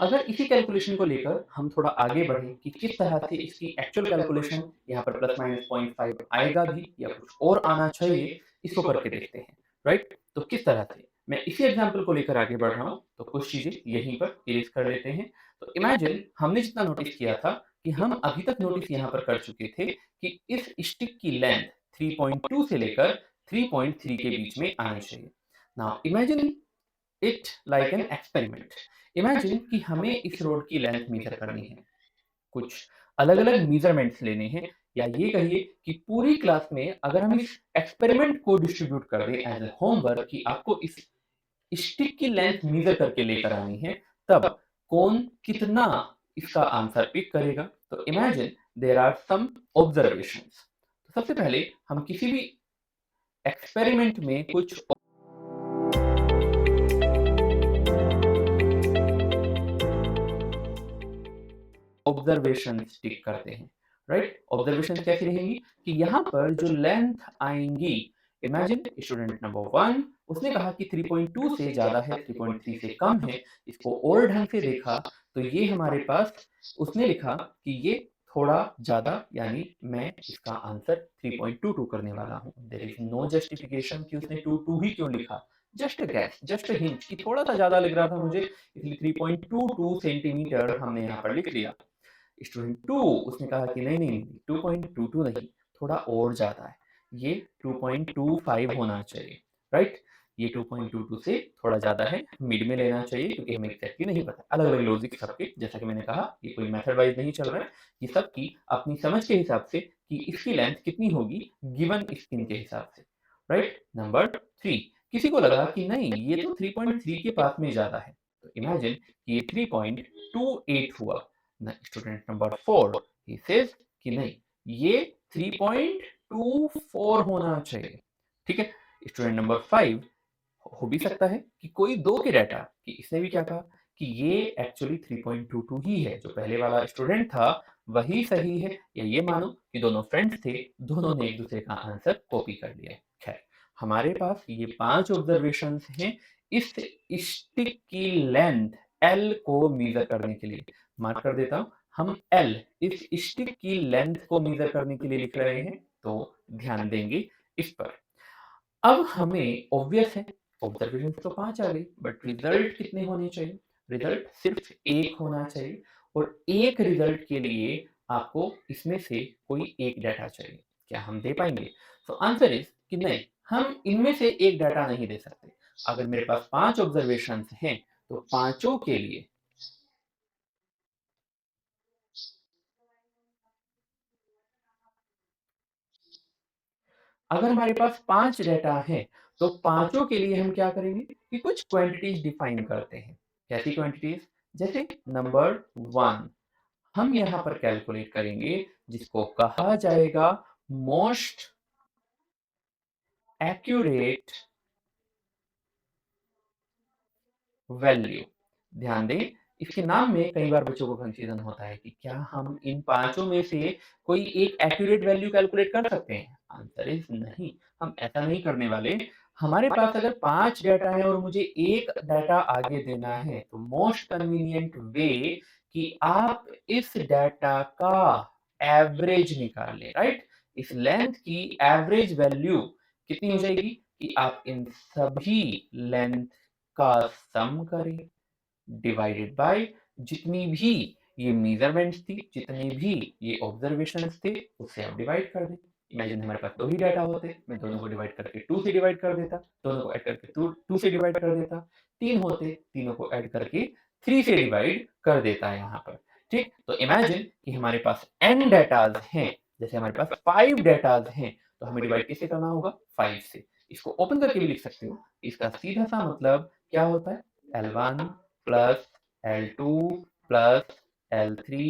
अगर इसी कैलकुलेशन को लेकर हम थोड़ा आगे बढ़ें कि किस तरह से इसकी एक्चुअल कैलकुलेशन यहाँ पर प्लस माइनस 0.5 आएगा भी या कुछ और आना चाहिए, इसको करके देखते हैं, राइट? तो किस तरह से? मैं इसी एग्ज़ाम्पल को लेकर आगे बढ़ रहा हूँ, तो कुछ चीज़ें यहीं पर इरेज़ कर लेते हैं। तो इमेजिन हमने जितना नोटिस किया था कि हम अभी तक नोटिस यहाँ पर कर चुके थे कि इस स्टिक की लेंथ 3.2 से लेकर 3.3 के बीच में आनी चाहिए। Now imagine it like an experiment. Imagine कि हमें इस रोड की लेंथ मीज़र करनी है। कुछ अलग-अलग मेज़रमेंट्स लेने हैं या ये कहिए कि पूरी क्लास में अगर हम इस एक्सपेरिमेंट को डिस्ट्रीब्यूट कर दें एज़ अ होमवर्क कि आपको इस स्टिक की लेंथ मेज़र करके लेकर आनी है, तब कौन कितना इसका आंसर पिक करेगा। तो imagine there are some observations. तो सबसे पहले हम किसी भी एक्सपेरिमेंट में कुछ ऑब्जर्वेशन टिक करते हैं, राइट? ऑब्जर्वेशन कैसी रहेंगी कि यहाँ पर जो लेंथ आएँगी, इमेजिन स्टूडेंट नंबर 1 उसने कहा कि 3.2 से ज़्यादा है, 3.3 से कम है। इसको और ढंग से देखा तो ये हमारे पास उसने लिखा कि ये थोड़ा ज़्यादा, यानी मैं इसका आंसर 3.22 करने वाला हूँ। देयर इज़ नो जस्टिफिकेशन कि उसने 22 ही क्यों लिखा। Just a gas, just a hint कि थोड़ा-सा ज़्यादा लग रहा था मुझे, इसलिए 3.22 सेंटीमीटर हमने यहाँ पर लिख लिया। स्टूडेंट 2 उसने कहा कि नहीं, नहीं, नहीं 2.22 नहीं, थोड़ा और ज़्यादा है। ये 2.25 होना चाहिए, राइट? ये 2.22 से थोड़ा ज़्यादा है, मिड में लेना चाहिए क्योंकि हमें एग्ज़ैक्टली नहीं पता। अलग-अलग लॉजिक सबके, जैसा कि मैंने कहा, ये कोई मेथड वाइज़ नहीं चल रहा है, ये सबकी अपनी समझ के हिसाब से कि इसकी लेंथ कितनी होगी गिवन स्किन के हिसाब से, राइट? नंबर 3 किसी को लगा कि नहीं, ये तो 3.3 के पास में ज़्यादा है। तो इमेजिन कि ये 3.28 हुआ। स्टूडेंट नंबर 4 ही सेज कि नहीं, ये 3.24 होना चाहिए। ठीक है। स्टूडेंट नंबर 5 हो भी सकता है कि कोई दो के डाटा कि इसने भी क्या कहा कि ये एक्चुअली 3.22 ही है, जो पहले वाला स्टूडेंट था वही सही है, या ये मानो कि दोनों फ्रेंड्स थे, दोनों ने एक दूसरे का आंसर कॉपी कर लिया है। खैर, हमारे पास ये 5 ऑब्जर्वेशंस हैं इस स्टिक की लेंथ एल को मेजर करने के लिए। मार्क कर देता हूँ, हम एल इस स्टिक की लेंथ को मेजर करने के लिए लिख रहे हैं, तो ध्यान देंगे इस पर। अब हमें ऑब्वियस है, ऑब्जर्वेशंस तो 5 आ गई, बट रिजल्ट कितने होने चाहिए? रिजल्ट सिर्फ 1 होना चाहिए, और एक रिजल्ट के लिए आपको इसमें से कोई एक डाटा चाहिए। क्या हम दे पाएँगे? तो आंसर इज़ कि नहीं, हम इनमें से एक डाटा नहीं दे सकते। अगर मेरे पास 5 ऑब्जर्वेशंस हैं, तो पाँचों के लिए अगर हमारे पास 5 डाटा हैं, तो पाँचों के लिए हम क्या करेंगे कि कुछ क्वांटिटीज़ डिफाइन करते हैं। कैसी क्वांटिटीज़? जैसे नंबर 1 हम यहाँ पर कैलकुलेट करेंगे जिसको कहा जाएगा मोस्ट एक्यूरेट वैल्यू। ध्यान दें, इसके नाम में कई बार बच्चों को कंफ्यूजन होता है कि क्या हम इन पाँचों में से कोई एक एक्यूरेट वैल्यू कैलकुलेट कर सकते हैं? आंसर इज़ नहीं, हम ऐसा नहीं करने वाले। हमारे पास अगर 5 डाटा है और मुझे एक डाटा आगे देना है, तो मोस्ट कन्वीनिएंट वे कि आप इस डाटा का एवरेज निकाल लें, राइट? इस लेंथ की एवरेज वैल्यू कितनी हो जाएगी कि आप इन सभी लेंथ का सम करें डिवाइडेड बाय जितनी भी ये मेजरमेंट्स थी, जितने भी ये ऑब्जर्वेशंस थे, उससे आप डिवाइड कर दें। इमेजिन हमारे पास 2 ही डाटा होते, मैं दोनों को डिवाइड करके 2 से डिवाइड कर देता, दोनों को ऐड करके 2 से डिवाइड कर देता। 3 होते, तीनों को ऐड करके 3 से डिवाइड कर देता है यहाँ पर। ठीक? तो इमेजिन कि हमारे पास n डाटाज़ हैं, जैसे हमारे पास 5 डाटाज़ हैं, तो हमें डिवाइड किससे करना होगा? 5 से। इसको ओपन करके भी लिख सकते हो। इसका सीधा-सा मतलब क्या होता है? L1 plus L2 plus L3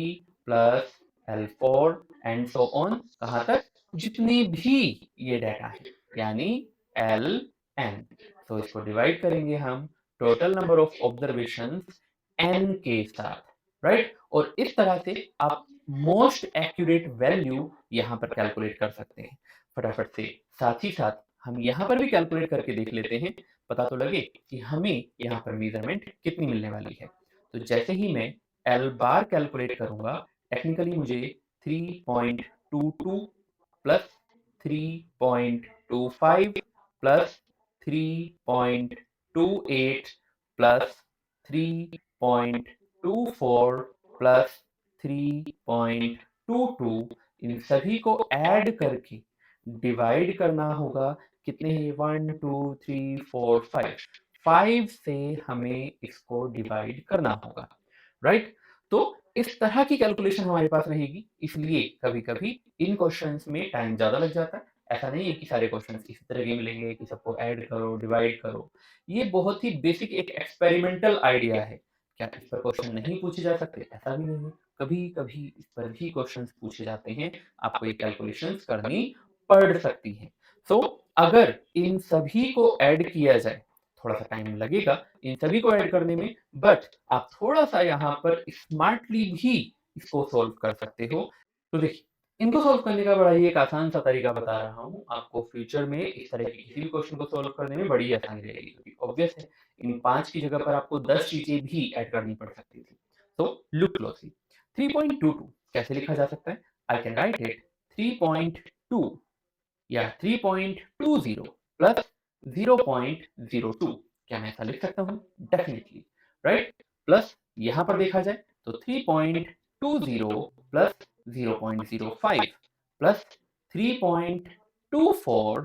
plus L4 and so on, कहाँ तक? जितने भी ये डाटा है, यानी Ln। तो इसको डिवाइड करेंगे हम total number of observations n के साथ, राइट? और इस तरह से आप मोस्ट एक्यूरेट वैल्यू यहाँ पर कैलकुलेट कर सकते हैं फटाफट से। साथ ही साथ हम यहाँ पर भी कैलकुलेट करके देख लेते हैं, पता तो लगे कि हमें यहाँ पर मेजरमेंट कितनी मिलने वाली है। तो जैसे ही मैं एल बार कैलकुलेट करूँगा, टेक्निकली मुझे 3.22 प्लस 3.25 प्लस 3.28 प्लस 3.24 प्लस 3.22 इन सभी को ऐड करके डिवाइड करना होगा। कितने हैं? 1 2 3 4 5 5 से हमें इसको डिवाइड करना होगा, राइट? तो इस तरह की कैलकुलेशन हमारे पास रहेगी, इसलिए कभी-कभी इन क्वेश्चंस में टाइम ज़्यादा लग जाता है। ऐसा नहीं है कि सारे क्वेश्चंस इसी तरह के मिलेंगे कि सबको ऐड करो, डिवाइड करो। ये बहुत ही बेसिक एक एक्सपेरिमेंटल आइडिया है। क्या इस पर क्वेश्चन नहीं पूछे जा सकते? ऐसा भी नहीं है। कभी-कभी इस पर भी क्वेश्चंस पूछे जाते हैं, आपको ये कैलकुलेशंस करनी पड़ सकती हैं। सो अगर इन सभी को ऐड किया जाए, थोड़ा-सा टाइम लगेगा इन सभी को ऐड करने में, बट आप थोड़ा-सा यहाँ पर स्मार्टली भी इसको सॉल्व कर सकते हो। तो देखिए, इनको सॉल्व करने का बड़ा ही एक आसान-सा तरीका बता रहा हूँ। आपको फ्यूचर में इस तरह के किसी भी क्वेश्चन को सॉल्व करने में बड़ी आसानी रहेगी, क्योंकि ऑब्वियस है, इन 5 की जगह पर आपको 10 चीज़ें भी ऐड करनी पड़ सकती थी। तो लुक क्लोज़ली, 3.22 कैसे लिखा जा सकता है? आई कैन राइट इट 3.2 या 3.20 प्लस 0.02। क्या मैं ऐसा लिख सकता हूँ? Definitely, right? प्लस यहाँ पर देखा जाए तो 3.20 प्लस 0.05 प्लस 3.24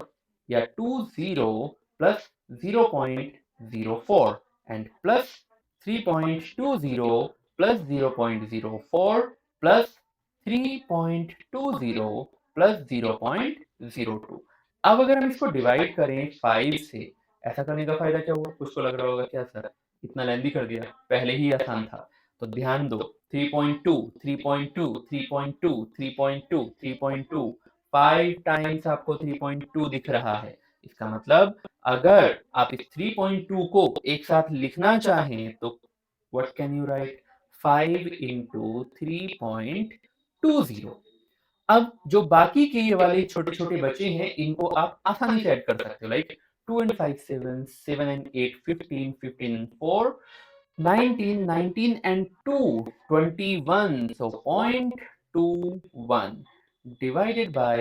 या 20 plus 0.04 and plus 3.20 plus 0.04 plus 3.20 plus 0.02। अब अगर हम इसको डिवाइड करें 5 से, ऐसा करने का फ़ायदा क्या हुआ? कुछ तो लग रहा होगा, क्या सर इतना लेंथी कर दिया, पहले ही आसान था। तो ध्यान दो, 3.2, 3.2, 3.2, 3.2, 3.2, 5 टाइम्स आपको 3.2 दिख रहा है। इसका मतलब अगर आप इस 3.2 को एक साथ लिखना चाहें तो what can you right? 5 into 3.20। अब जो बाकी के ये वाले छोटे-छोटे बचे हैं, इनको आप आसानी से ऐड कर सकते हो, like 2 and 5 7, 7 and 8 15, 15 and 4 19, 19 and 2 21, so 0.21 divided by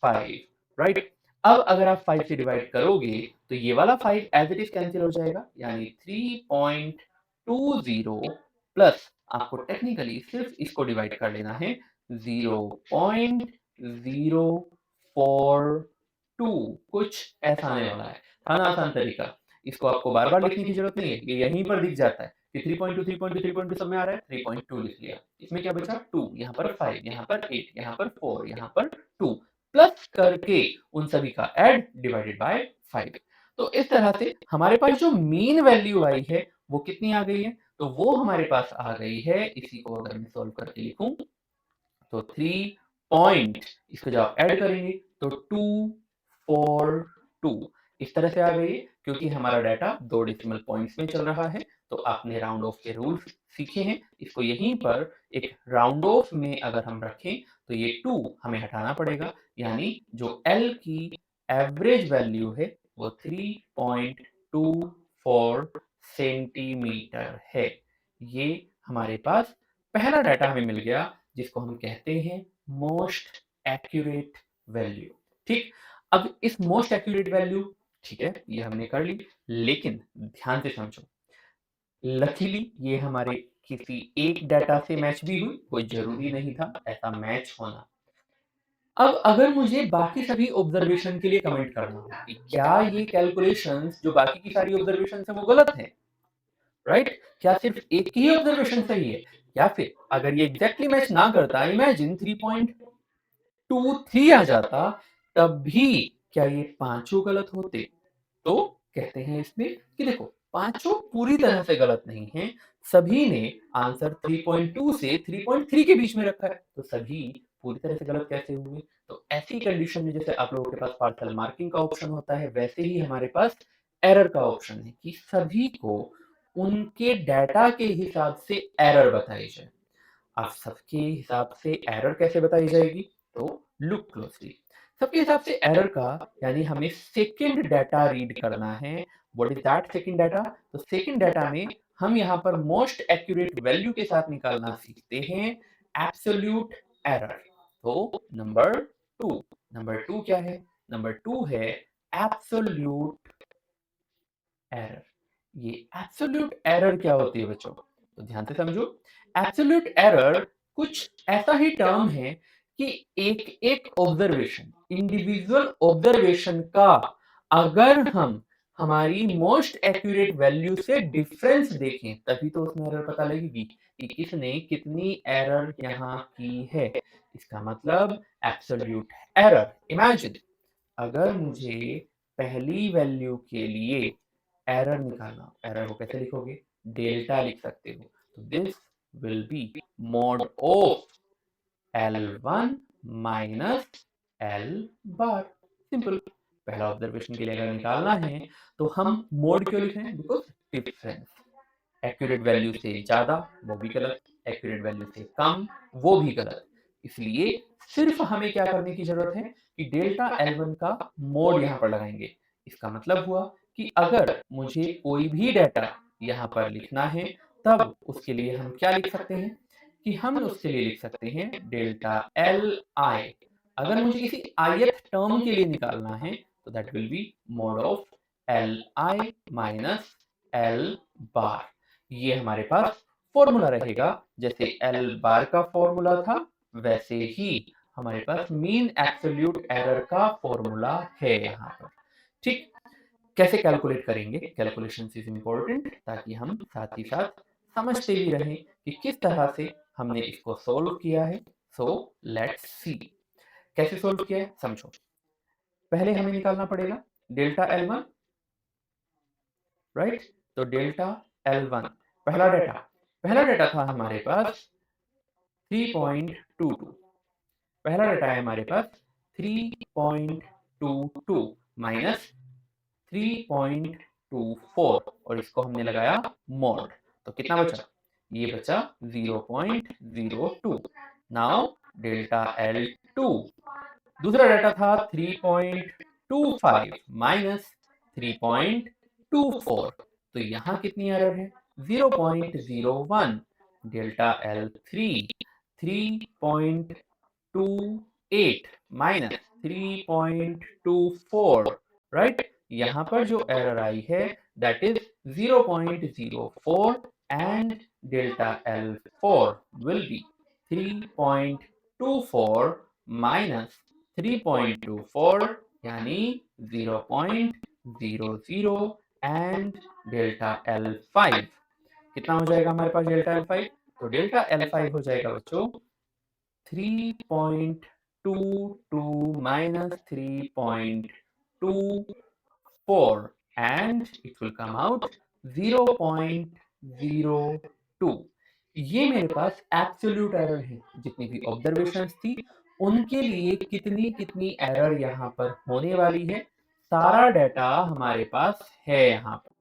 5, right? अब अगर आप 5 से डिवाइड करोगे तो ये वाला 5 एज इट इज कैंसिल हो जाएगा, यानी 3.20 प्लस आपको टेक्निकली सिर्फ इसको डिवाइड कर लेना है 0.042, कुछ ऐसा आने वाला है। था ना आसान तरीका? इसको आपको बार-बार लिखने की ज़रूरत नहीं है, ये यहीं पर दिख जाता है कि 3.2, 3.2, 3.2 सब में आ रहा है, 3.2 लिख लिया। इसमें क्या बचा? 2, यहाँ पर 5, यहाँ पर 8, यहाँ पर 4, यहाँ पर 2, प्लस करके उन सभी का ऐड डिवाइडेड बाय 5। तो इस तरह से हमारे पास जो मीन वैल्यू आई है, वो कितनी आ गई है? तो वो हमारे पास आ गई है, इसी को अगर मैं सॉल्व करके लिखूँ तो 3 पॉइंट, इसको जब आप ऐड करेंगे तो 242 इस तरह से आ गई, क्योंकि हमारा डाटा 2 डेसिमल पॉइंट्स में चल रहा है। तो आपने राउंड ऑफ के रूल्स सीखे हैं, इसको यहीं पर एक राउंड ऑफ में अगर हम रखें तो ये 2 हमें हटाना पड़ेगा, यानी जो एल की एवरेज वैल्यू है वो 3.24 सेंटीमीटर है। ये हमारे पास पहला डाटा हमें मिल गया, जिसको हम कहते हैं मोस्ट एक्यूरेट वैल्यू। ठीक, अब इस मोस्ट एक्यूरेट वैल्यू, ठीक है, ये हमने कर ली, लेकिन ध्यान से समझो, लकीली ये हमारे किसी एक डाटा से मैच भी हुई, कोई जरूरी नहीं था ऐसा मैच होना। अब अगर मुझे बाकी सभी ऑब्जर्वेशन के लिए कमेंट करना हो कि क्या ये कैलकुलेशंस जो बाकी की सारी ऑब्जर्वेशन है वो गलत है, राइट? क्या सिर्फ एक ही ऑब्जर्वेशन सही है, या फिर अगर ये एग्जैक्टली मैच ना करता, इमेजिन 3.23 आ जाता, तब भी क्या ये पांचों गलत होते? तो कहते हैं इसमें कि देखो, पांचों पूरी तरह से गलत नहीं हैं, सभी ने आंसर 3.2 से 3.3 के बीच में रखा है, तो सभी पूरी तरह से गलत कैसे हुए? तो ऐसी कंडीशन में जैसे आप लोगों के पास पार्शियल मार्किंग का ऑप्शन होता है, वैसे ही हमारे पास एरर का ऑप्शन है कि सभी को उनके डाटा के हिसाब से एरर बताई जाए। अब सबके हिसाब से एरर कैसे बताई जाएगी? तो लुक क्लोजली, सबके हिसाब से एरर का, यानी हमें सेकंड डाटा रीड करना है। What is that second data? तो सेकंड डाटा में हम यहाँ पर मोस्ट एक्यूरेट वैल्यू के साथ निकालना सीखते हैं एब्सोल्यूट एरर। तो नंबर 2 क्या है? नंबर 2 है एब्सोल्यूट एरर। ये एब्सोल्यूट एरर क्या होती है बच्चों? तो ध्यान से समझो। एब्सोल्यूट एरर कुछ ऐसा ही टर्म है कि एक एक ऑब्जर्वेशन, इंडिविजुअल ऑब्जर्वेशन का अगर हम हमारी मोस्ट एक्यूरेट वैल्यू से डिफरेंस देखें तभी तो उसमें एरर पता लगेगी कि किसने कितनी एरर यहाँ की है। इसका मतलब एब्सोल्यूट एरर। इमेजिन अगर मुझे पहली वैल्यू के लिए एरर निकालना, एरर को कैसे लिखोगे? डेल्टा लिख सकते हो। तो this will be mod of L1 minus L bar. Simple. पहला ऑब्जर्वेशन के लिए अगर निकालना है तो हम मोड क्यों लिख रहे हैं? Because difference. एक्यूरेट वैल्यू से ज़्यादा वो भी गलत, एक्यूरेट वैल्यू से कम वो भी गलत। इसलिए सिर्फ हमें क्या करने की ज़रूरत है कि डेल्टा L1 का मोड यहाँ पर लगाएँगे। इसका मतलब हुआ कि अगर मुझे कोई भी डेटा यहाँ पर लिखना है, तब उसके लिए हम क्या लिख सकते हैं कि हम उसके लिए लिख सकते हैं डेल्टा Li। अगर मुझे किसी ith टर्म के लिए निकालना है, तो that will be mode of Li minus L बार। ये हमारे पास फॉर्मूला रहेगा। जैसे एल बार का फॉर्मूला था वैसे ही हमारे पास मीन एब्सोल्यूट एरर का फॉर्मूला है यहाँ पर। ठीक। कैसे कैलकुलेट करेंगे? कैलकुलेशन इज इम्पोर्टेंट ताकि हम साथ ही साथ समझते भी रहें कि किस तरह से हमने इसको सोल्व किया है। सो लेट्स सी कैसे सोल्व किया है। समझो। पहले हमें निकालना पड़ेगा डेल्टा L1, राइट? तो डेल्टा L1 पहला डेटा था हमारे पास 3.22। पहला डेटा है हमारे पास 3.22 माइनस 3.24 और इसको हमने लगाया मोड। तो कितना बचा? ये बचा 0.02। Now delta L2। दूसरा डेटा था 3.25 माइनस 3.24। तो यहाँ कितनी एरर है? 0.01। Delta L3 3.28 minus 3.24, right? यहाँ पर जो एरर आई है that is 0.04 and delta L4 will be 3.24 minus 3.24 यानी 0.00 एंड डेल्टा L5 कितना हो जाएगा हमारे पास डेल्टा L5? तो डेल्टा L5 हो जाएगा बच्चों 3.22 minus 3.24 and it will come out 0.02। ये मेरे पास एब्सोल्यूट एरर है। जितनी भी ऑब्जर्वेशंस थी उनके लिए कितनी कितनी एरर यहाँ पर होने वाली है, सारा डेटा हमारे पास है यहाँ पर।